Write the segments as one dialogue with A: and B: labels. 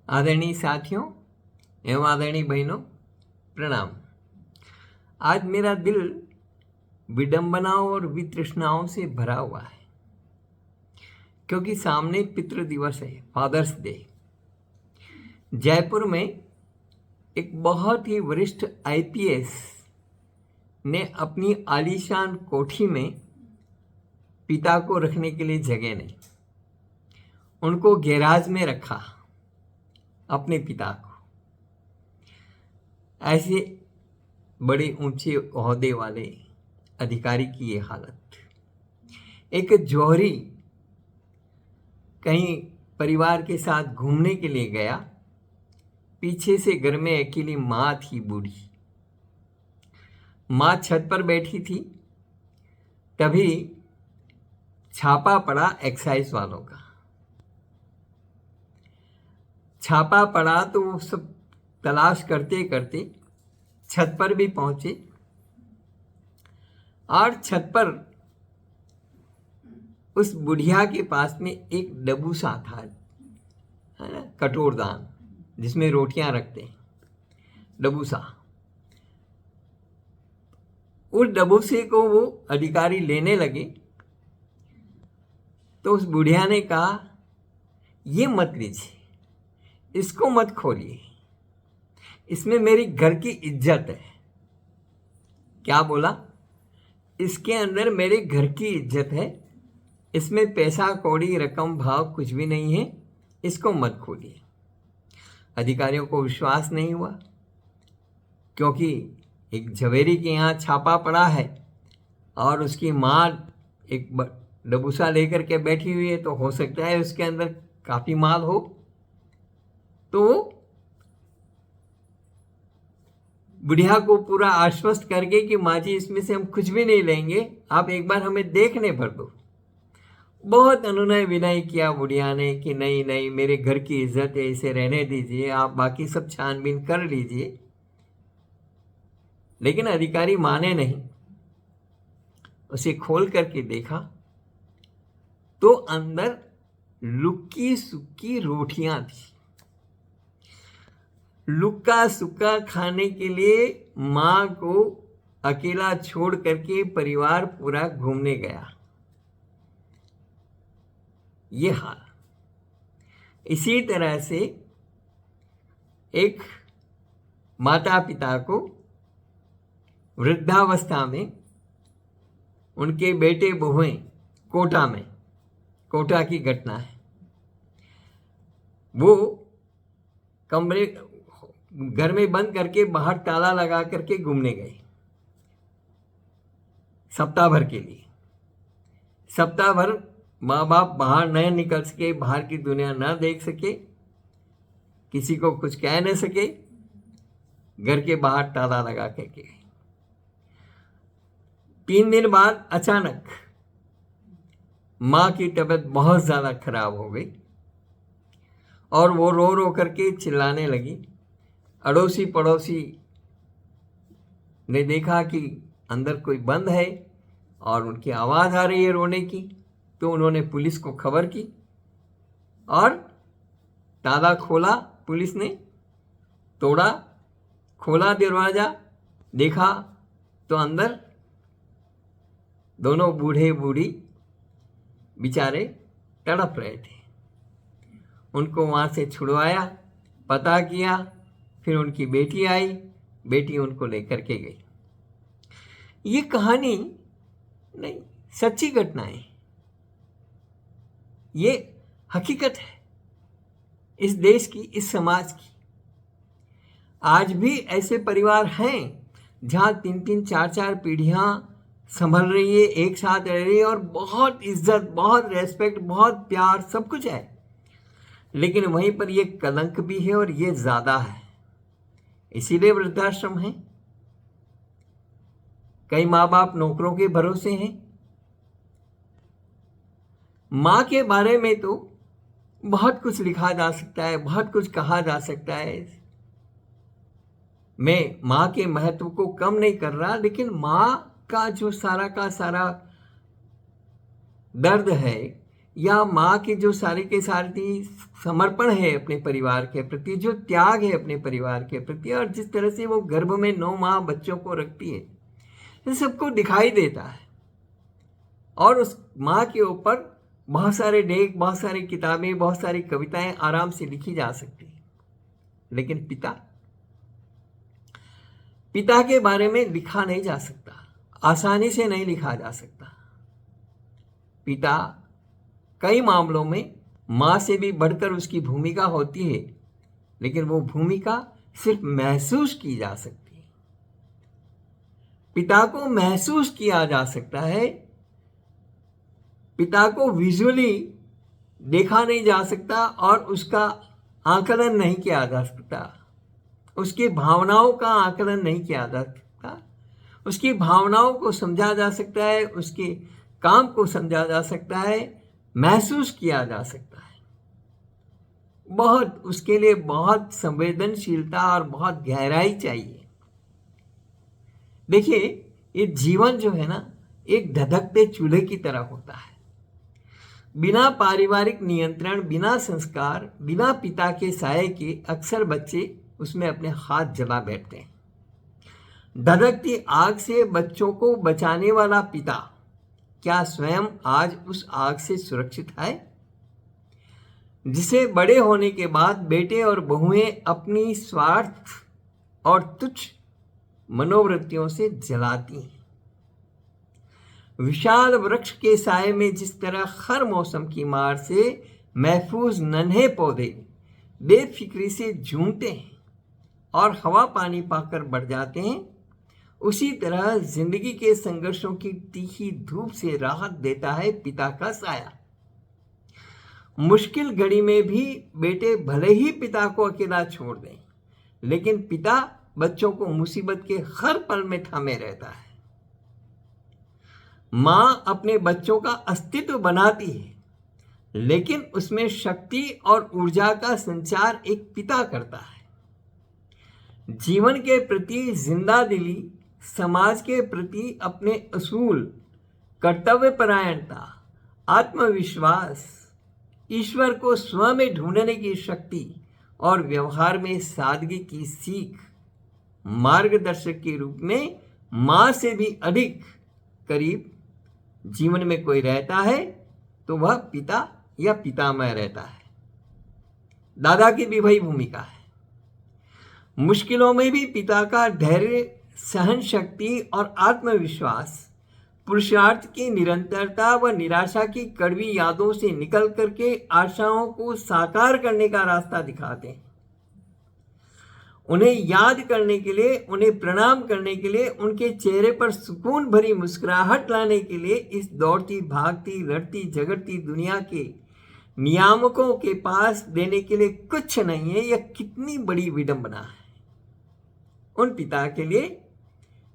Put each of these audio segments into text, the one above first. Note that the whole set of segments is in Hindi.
A: आदरणीय साथियों एवं आदरणीय बहनों, प्रणाम। आज मेरा दिल विडंबनाओं और वितृष्णाओं से भरा हुआ है, क्योंकि सामने पितृ दिवस है, फादर्स डे। जयपुर में एक बहुत ही वरिष्ठ आईपीएस ने अपनी आलीशान कोठी में पिता को रखने के लिए जगह नहीं, उनको गैराज में रखा अपने पिता को। ऐसे बड़े ऊंचे ओहदे वाले अधिकारी की ये हालत। एक जौहरी कहीं परिवार के साथ घूमने के लिए गया, पीछे से घर में अकेली माँ थी, बूढ़ी माँ छत पर बैठी थी। तभी छापा पड़ा एक्साइज वालों का। छापा पड़ा तो वो सब तलाश करते करते छत पर भी पहुंचे, और छत पर उस बुढ़िया के पास में एक डबूसा था, है ना, कटोरदान जिसमें रोटियां रखते हैं, डबूसा। उस डबूसे को वो अधिकारी लेने लगे तो उस बुढ़िया ने कहा, ये मत लीजिए, इसको मत खोलिए, इसमें मेरी घर की इज्जत है। क्या बोला? इसके अंदर मेरे घर की इज्जत है, इसमें पैसा कौड़ी रकम भाव कुछ भी नहीं है, इसको मत खोलिए। अधिकारियों को विश्वास नहीं हुआ, क्योंकि एक झवेरी के यहाँ छापा पड़ा है और उसकी माँ एक डबूसा लेकर के बैठी हुई है, तो हो सकता है उसके अंदर काफ़ी माल हो। तो बुढ़िया को पूरा आश्वस्त करके कि माँ जी, इसमें से हम कुछ भी नहीं लेंगे, आप एक बार हमें देखने भर दो। बहुत अनुनय विनय किया बुढ़िया ने कि नहीं नहीं, मेरे घर की इज्जत है, इसे रहने दीजिए, आप बाकी सब छानबीन कर लीजिए। लेकिन अधिकारी माने नहीं। उसे खोल करके देखा तो अंदर लुक्की सुक्की रोटियां थी। लुक्का सुक्का खाने के लिए माँ को अकेला छोड़ करके परिवार पूरा घूमने गया। ये हाल। इसी तरह से एक माता पिता को वृद्धावस्था में उनके बेटे बहुएं कोटा की घटना है। वो कमरे घर में बंद करके बाहर ताला लगा करके घूमने गए सप्ताह भर के लिए। सप्ताह भर माँ बाप बाहर न निकल सके, बाहर की दुनिया न देख सके, किसी को कुछ कह न सके, घर के बाहर ताला लगा करके गए। 3 दिन बाद अचानक माँ की तबीयत बहुत ज़्यादा खराब हो गई और वो रो रो करके चिल्लाने लगी। अड़ोसी पड़ोसी ने देखा कि अंदर कोई बंद है और उनकी आवाज़ आ रही है रोने की, तो उन्होंने पुलिस को खबर की और ताला खोला। पुलिस ने तोड़ा, खोला दरवाज़ा, देखा तो अंदर दोनों बूढ़े बूढ़ी बेचारे तड़प रहे थे। उनको वहाँ से छुड़वाया, पता किया, फिर उनकी बेटी आई, बेटी उनको लेकर के गई। ये कहानी नहीं, सच्ची घटना है, ये हकीकत है इस देश की, इस समाज की। आज भी ऐसे परिवार हैं जहाँ 3-3, 4-4 पीढ़ियाँ संभल रही है, एक साथ रह रही है और बहुत इज्जत, बहुत रेस्पेक्ट, बहुत प्यार, सब कुछ है। लेकिन वहीं पर ये कलंक भी है और ये ज़्यादा है, इसीलिए वृद्धाश्रम है। कई माँ बाप नौकरों के भरोसे हैं। माँ के बारे में तो बहुत कुछ लिखा जा सकता है, बहुत कुछ कहा जा सकता है। मैं माँ के महत्व को कम नहीं कर रहा, लेकिन माँ का जो सारा का सारा दर्द है, या माँ के जो सारे के सारे समर्पण है अपने परिवार के प्रति, जो त्याग है अपने परिवार के प्रति, और जिस तरह से वो गर्भ में 9 माह बच्चों को रखती है, इन सबको दिखाई देता है। और उस माँ के ऊपर बहुत सारे लेख, बहुत सारी किताबें, बहुत सारी कविताएं आराम से लिखी जा सकती है। लेकिन पिता के बारे में लिखा नहीं जा सकता, आसानी से नहीं लिखा जा सकता। पिता कई मामलों में माँ से भी बढ़कर उसकी भूमिका होती है, लेकिन वो भूमिका सिर्फ महसूस की जा सकती है। पिता को महसूस किया जा सकता है, पिता को विजुअली देखा नहीं जा सकता और उसका आकलन नहीं किया जा सकता, उसकी भावनाओं का आकलन नहीं किया जा सकता। उसकी भावनाओं को समझा जा सकता है, उसके काम को समझा जा सकता है, महसूस किया जा सकता है। बहुत उसके लिए बहुत संवेदनशीलता और बहुत गहराई चाहिए। देखिए, ये जीवन जो है ना, एक धधकते चूल्हे की तरह होता है। बिना पारिवारिक नियंत्रण, बिना संस्कार, बिना पिता के साये के अक्सर बच्चे उसमें अपने हाथ जला बैठते हैं। धधकती आग से बच्चों को बचाने वाला पिता क्या स्वयं आज उस आग से सुरक्षित है, जिसे बड़े होने के बाद बेटे और बहुएं अपनी स्वार्थ और तुच्छ मनोवृत्तियों से जलाती हैं? विशाल वृक्ष के साये में जिस तरह हर मौसम की मार से महफूज नन्हे पौधे बेफिक्री से झूमते हैं और हवा पानी पाकर बढ़ जाते हैं, उसी तरह जिंदगी के संघर्षों की तीखी धूप से राहत देता है पिता का साया। मुश्किल घड़ी में भी बेटे भले ही पिता को अकेला छोड़ दें, लेकिन पिता बच्चों को मुसीबत के हर पल में थामे रहता है। माँ अपने बच्चों का अस्तित्व बनाती है, लेकिन उसमें शक्ति और ऊर्जा का संचार एक पिता करता है। जीवन के प्रति जिंदा दिली, समाज के प्रति अपने असूल, कर्तव्यपरायणता, आत्मविश्वास, ईश्वर को स्व में ढूंढने की शक्ति और व्यवहार में सादगी की सीख मार्गदर्शक के रूप में माँ से भी अधिक करीब जीवन में कोई रहता है तो वह पिता या पितामह रहता है। दादा की भी वही भूमिका है। मुश्किलों में भी पिता का धैर्य, सहन शक्ति और आत्मविश्वास पुरुषार्थ की निरंतरता व निराशा की कड़वी यादों से निकल करके आशाओं को साकार करने का रास्ता दिखाते हैं। उन्हें याद करने के लिए, उन्हें प्रणाम करने के लिए, उनके चेहरे पर सुकून भरी मुस्कुराहट लाने के लिए इस दौड़ती भागती लड़ती झगड़ती दुनिया के नियामकों के पास देने के लिए कुछ नहीं है। यह कितनी बड़ी विडंबना है उन पिता के लिए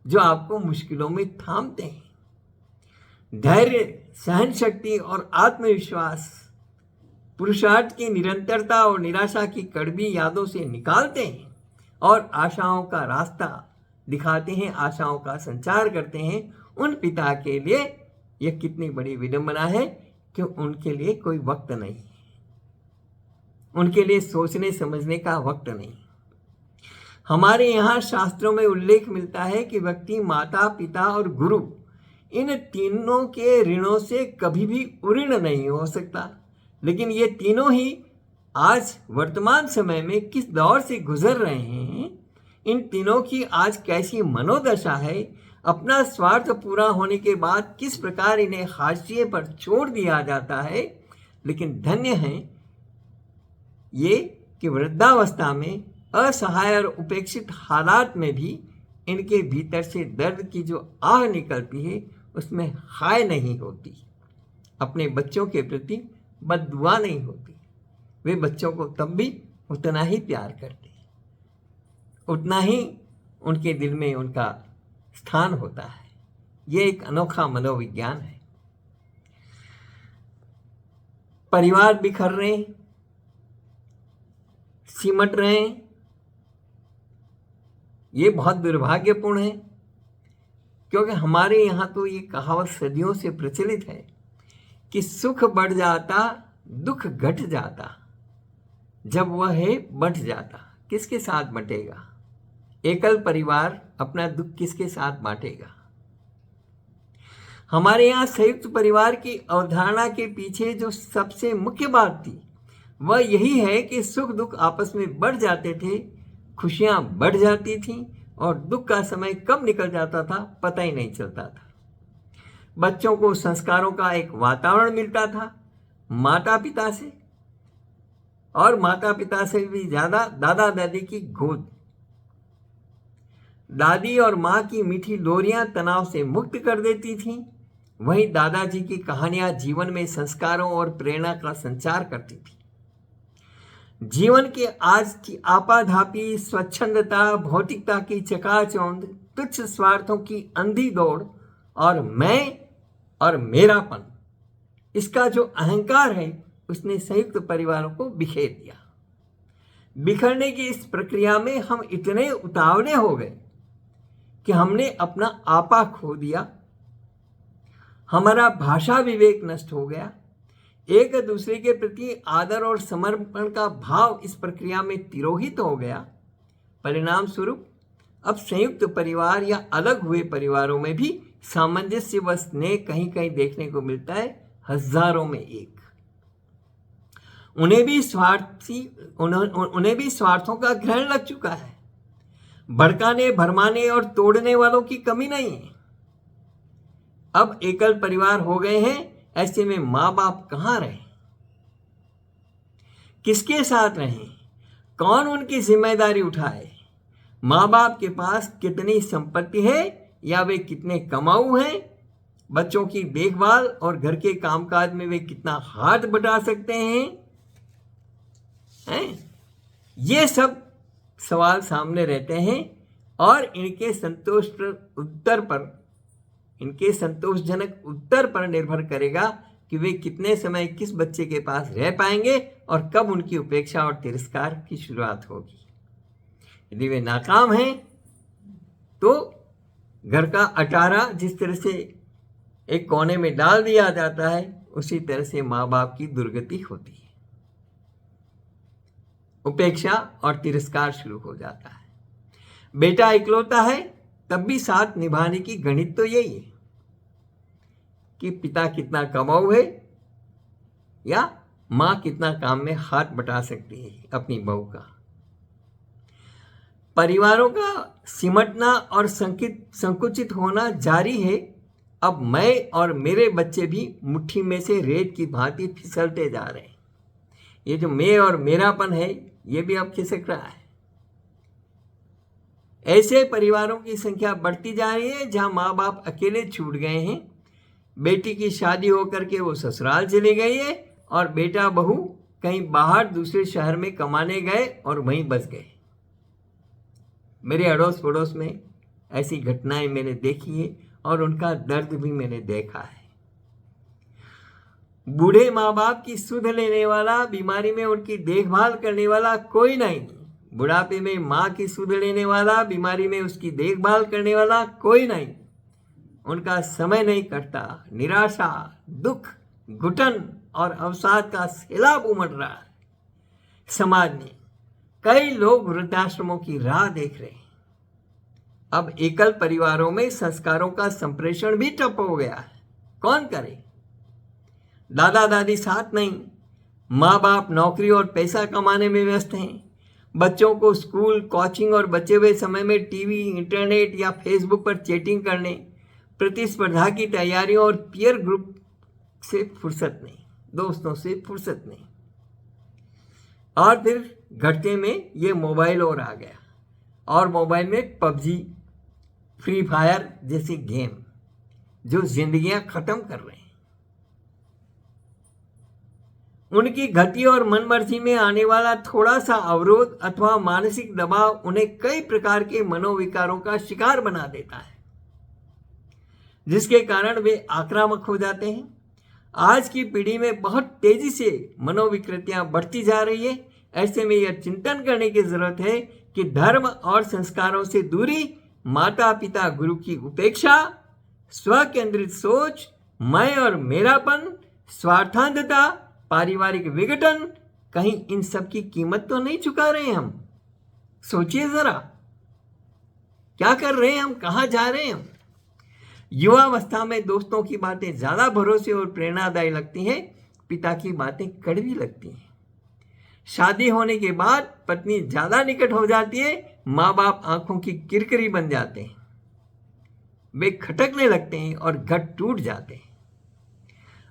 A: जो आपको मुश्किलों में थामते हैं। धैर्य, सहन शक्ति और आत्मविश्वास पुरुषार्थ की निरंतरता और निराशा की कड़वी यादों से निकालते हैं और आशाओं का रास्ता दिखाते हैं, आशाओं का संचार करते हैं। उन पिता के लिए यह कितनी बड़ी विडंबना है कि उनके लिए कोई वक्त नहीं, उनके लिए सोचने समझने का वक्त नहीं। हमारे यहाँ शास्त्रों में उल्लेख मिलता है कि व्यक्ति माता, पिता और गुरु, इन तीनों के ऋणों से कभी भी उऋण नहीं हो सकता। लेकिन ये तीनों ही आज वर्तमान समय में किस दौर से गुजर रहे हैं, इन तीनों की आज कैसी मनोदशा है, अपना स्वार्थ पूरा होने के बाद किस प्रकार इन्हें हाशिए पर छोड़ दिया जाता है। लेकिन धन्य हैं ये कि वृद्धावस्था में असहाय और उपेक्षित हालात में भी इनके भीतर से दर्द की जो आह निकलती है उसमें हाय नहीं होती, अपने बच्चों के प्रति बद्दुआ नहीं होती। वे बच्चों को तब भी उतना ही प्यार करते हैं, उतना ही उनके दिल में उनका स्थान होता है। ये एक अनोखा मनोविज्ञान है। परिवार बिखर रहे हैं, सिमट रहे हैं, ये बहुत दुर्भाग्यपूर्ण है, क्योंकि हमारे यहाँ तो ये कहावत सदियों से प्रचलित है कि सुख बढ़ जाता, दुख घट जाता, जब वह है बंट जाता। किसके साथ बंटेगा? एकल परिवार अपना दुख किसके साथ बांटेगा? हमारे यहाँ संयुक्त परिवार की अवधारणा के पीछे जो सबसे मुख्य बात थी वह यही है कि सुख दुख आपस में बढ़ जाते थे, खुशियां बढ़ जाती थीं और दुख का समय कब निकल जाता था पता ही नहीं चलता था। बच्चों को संस्कारों का एक वातावरण मिलता था माता पिता से, और माता पिता से भी ज़्यादा दादा दादी की गोद। दादी और माँ की मीठी लोरियां तनाव से मुक्त कर देती थीं, वहीं दादाजी की कहानियां जीवन में संस्कारों और प्रेरणा का संचार करती थी। जीवन के आज की आपाधापी, स्वच्छंदता, भौतिकता की चकाचौंध, तुच्छ स्वार्थों की अंधी दौड़ और मैं और मेरापन, इसका जो अहंकार है उसने संयुक्त परिवारों को बिखेर दिया। बिखरने की इस प्रक्रिया में हम इतने उतावले हो गए कि हमने अपना आपा खो दिया, हमारा भाषा विवेक नष्ट हो गया, एक दूसरे के प्रति आदर और समर्पण का भाव इस प्रक्रिया में तिरोहित हो गया। परिणाम स्वरूप अब संयुक्त परिवार या अलग हुए परिवारों में भी सामंजस्य व स्नेह कहीं कहीं देखने को मिलता है, हजारों में एक। उन्हें भी स्वार्थों का ग्रहण लग चुका है। भड़काने, भरमाने और तोड़ने वालों की कमी नहीं है। अब एकल परिवार हो गए हैं, ऐसे में माँ बाप कहाँ रहे, किसके साथ रहें, कौन उनकी जिम्मेदारी उठाए? माँ बाप के पास कितनी संपत्ति है या वे कितने कमाऊ हैं? बच्चों की देखभाल और घर के कामकाज में वे कितना हाथ बटा सकते हैं? ये सब सवाल सामने रहते हैं और इनके संतोषजनक उत्तर पर निर्भर करेगा कि वे कितने समय किस बच्चे के पास रह पाएंगे और कब उनकी उपेक्षा और तिरस्कार की शुरुआत होगी। यदि वे नाकाम हैं तो घर का अटारा जिस तरह से एक कोने में डाल दिया जाता है, उसी तरह से माँ बाप की दुर्गति होती है। उपेक्षा और तिरस्कार शुरू हो जाता है। बेटा इकलौता है तब भी साथ निभाने की गणित तो यही है कि पिता कितना कमाऊ है या माँ कितना काम में हाथ बटा सकती है अपनी बहू का। परिवारों का सिमटना और संकुचित होना जारी है। अब मैं और मेरे बच्चे भी मुट्ठी में से रेत की भांति फिसलते जा रहे हैं। ये जो मैं और मेरापन है ये भी अब खिसक रहा है। ऐसे परिवारों की संख्या बढ़ती जा रही है जहां माँ बाप अकेले छूट गए हैं। बेटी की शादी होकर के वो ससुराल चली गई है और बेटा बहू कहीं बाहर दूसरे शहर में कमाने गए और वहीं बस गए। मेरे अड़ोस पड़ोस में ऐसी घटनाएं मैंने देखी है और उनका दर्द भी मैंने देखा है। बूढ़े माँ बाप की सुध लेने वाला, बीमारी में उनकी देखभाल करने वाला कोई नहीं। बुढ़ापे में माँ की सुध लेने वाला, बीमारी में उसकी देखभाल करने वाला कोई नहीं। उनका समय नहीं कटता। निराशा, दुख, घुटन और अवसाद का सैलाब उमड़ रहा है समाज में। कई लोग वृद्धाश्रमों की राह देख रहे हैं। अब एकल परिवारों में संस्कारों का संप्रेषण भी ठप हो गया है। कौन करे? दादा दादी साथ नहीं, माँ बाप नौकरी और पैसा कमाने में व्यस्त हैं। बच्चों को स्कूल, कोचिंग और बचे हुए समय में टीवी, इंटरनेट या फेसबुक पर चैटिंग करने, प्रतिस्पर्धा की तैयारियों और पीयर ग्रुप से फुर्सत नहीं, दोस्तों से फुर्सत नहीं। और फिर घटते में ये मोबाइल और आ गया और मोबाइल में पबजी, फ्री फायर जैसी गेम जो जिंदगियां खत्म कर रहे हैं। उनकी गति और मनमर्जी में आने वाला थोड़ा सा अवरोध अथवा मानसिक दबाव उन्हें कई प्रकार के मनोविकारों का शिकार बना देता है, जिसके कारण वे आक्रामक हो जाते हैं। आज की पीढ़ी में बहुत तेजी से मनोविकृतियां बढ़ती जा रही है। ऐसे में यह चिंतन करने की जरूरत है कि धर्म और संस्कारों से दूरी, माता पिता गुरु की उपेक्षा, स्व केंद्रित सोच, मैं और मेरापन, स्वार्थांधता, पारिवारिक विघटन, कहीं इन सब की कीमत तो नहीं चुका रहे हैं हम? सोचिए जरा, क्या कर रहे हैं हम, कहाँ जा रहे हैं हम? युवावस्था में दोस्तों की बातें ज्यादा भरोसे और प्रेरणादायी लगती हैं, पिता की बातें कड़वी लगती हैं। शादी होने के बाद पत्नी ज्यादा निकट हो जाती है, माँ बाप आंखों की किरकिरी बन जाते हैं, वे खटकने लगते हैं और घर टूट जाते हैं।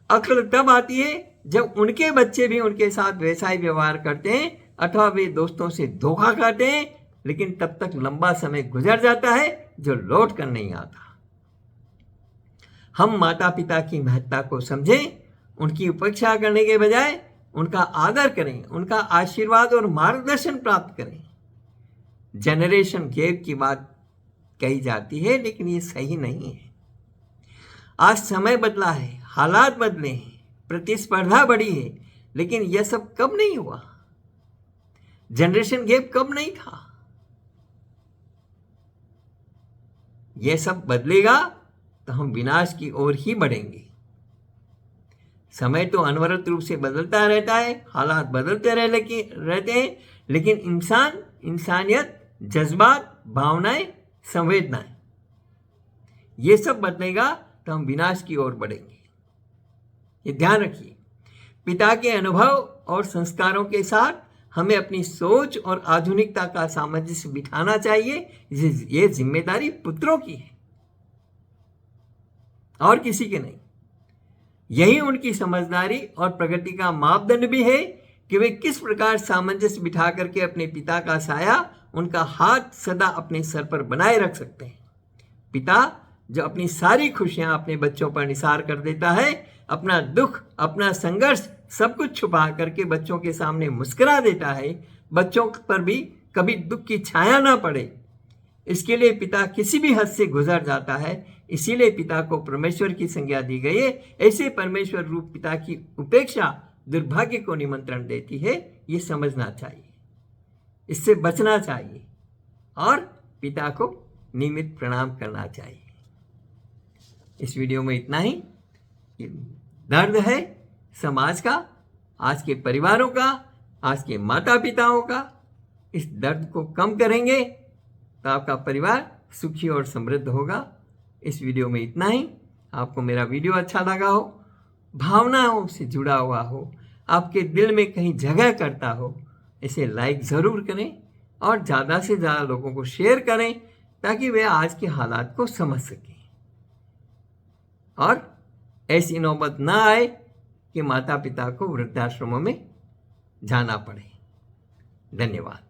A: अक्ल तब आती है जब उनके बच्चे भी उनके साथ वैसा ही व्यवहार करते हैं अथवा वे दोस्तों से धोखा खाते हैं, लेकिन तब तक लंबा समय गुजर जाता है जो लौट कर नहीं आता। हम माता पिता की महत्ता को समझें, उनकी उपेक्षा करने के बजाय उनका आदर करें, उनका आशीर्वाद और मार्गदर्शन प्राप्त करें। जनरेशन गैप की बात कही जाती है, लेकिन ये सही नहीं है। आज समय बदला है, हालात बदले हैं, प्रतिस्पर्धा बढ़ी है, लेकिन यह सब कब नहीं हुआ? जनरेशन गैप कब नहीं था? यह सब बदलेगा तो हम विनाश की ओर ही बढ़ेंगे। समय तो अनवरत रूप से बदलता रहता है, हालात बदलते रहते हैं, लेकिन इंसानियत, जज्बात, भावनाएं, संवेदनाएं, ये सब बदलेगा तो हम विनाश की ओर बढ़ेंगे। ये ध्यान रखिए। पिता के अनुभव और संस्कारों के साथ हमें अपनी सोच और आधुनिकता का सामंजस्य बिठाना चाहिए। ये जिम्मेदारी पुत्रों की है और किसी के नहीं। यही उनकी समझदारी और प्रगति का मापदंड भी है कि वे किस प्रकार सामंजस्य बिठा करके अपने पिता का साया, उनका हाथ सदा अपने सर पर बनाए रख सकते हैं। पिता जो अपनी सारी खुशियां अपने बच्चों पर निसार कर देता है, अपना दुख, अपना संघर्ष सब कुछ छुपा करके बच्चों के सामने मुस्कुरा देता है, बच्चों पर भी कभी दुख की छाया ना पड़े, इसके लिए पिता किसी भी हद से गुजर जाता है। इसीलिए पिता को परमेश्वर की संज्ञा दी गई है। ऐसे परमेश्वर रूप पिता की उपेक्षा दुर्भाग्य को निमंत्रण देती है। ये समझना चाहिए, इससे बचना चाहिए और पिता को नियमित प्रणाम करना चाहिए। इस वीडियो में इतना ही। दर्द है समाज का, आज के परिवारों का, आज के माता पिताओं का। इस दर्द को कम करेंगे तो आपका परिवार सुखी और समृद्ध होगा। इस वीडियो में इतना ही। आपको मेरा वीडियो अच्छा लगा हो, भावनाओं से जुड़ा हुआ हो, आपके दिल में कहीं जगह करता हो, इसे लाइक ज़रूर करें और ज़्यादा से ज़्यादा लोगों को शेयर करें ताकि वे आज के हालात को समझ सकें और ऐसी नौबत ना आए कि माता पिता को वृद्धाश्रमों में जाना पड़े। धन्यवाद।